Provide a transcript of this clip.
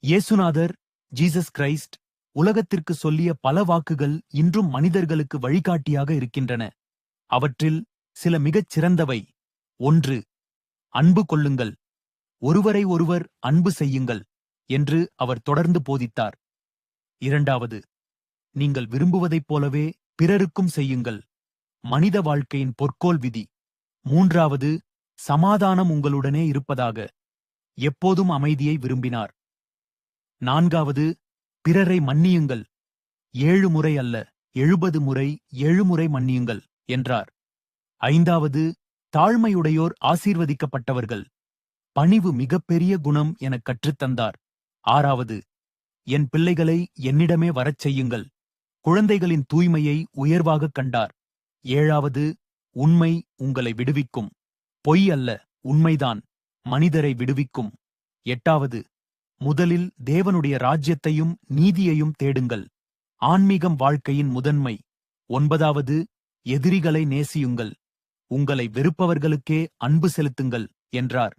இயேசுநாதர் Jesus Christ உலகத்திற்கு சொல்லிய பல வாக்குகள் இன்றும் மனிதர்களுக்கு வழிகாட்டியாக இருக்கின்றன. அவற்றில் சில மிகச் சிறந்தவை. 1. அன்பு கொள்ளுங்கள். ஒருவரை ஒருவர் அன்பு செய்யுங்கள் என்று அவர் தொடர்ந்து போதித்தார். 2. நீங்கள் விரும்புவதைப் போலவே பிறருக்கும் செய்யுங்கள். மனித வாழ்க்கையின் பொற்கோள் விதி. 3. சமாதானம் உங்களுடனே இருப்பதாக. எப்போதும் அமைதியை விரும்பினார். 4. பிறரை மன்னியுங்கள். 7 முறை அல்ல, 70 முறை 7 முறை மன்னியுங்கள் என்றார். 5. தாழ்மையுடையோர் ஆசீர்வதிக்கப்பட்டவர்கள். பணிவு மிகப்பெரிய குணம் எனக் கற்றுத்தந்தார். 6. என் பிள்ளைகளை என்னிடமே வரச் செய்யுங்கள். குழந்தைகளின் தூய்மையை உயர்வாகக் கண்டார். 7. உண்மை உங்களை விடுவிக்கும். பொய் அல்ல, உண்மைதான் மனிதரை விடுவிக்கும். 8. முதலில் தேவனுடைய ராஜ்யத்தையும் நீதியையும் தேடுங்கள். ஆன்மீகம் வாழ்க்கையின் முதன்மை. 9. எதிரிகளை நேசியுங்கள். உங்களை வெறுப்பவர்களுக்கே அன்பு செலுத்துங்கள் என்றார்.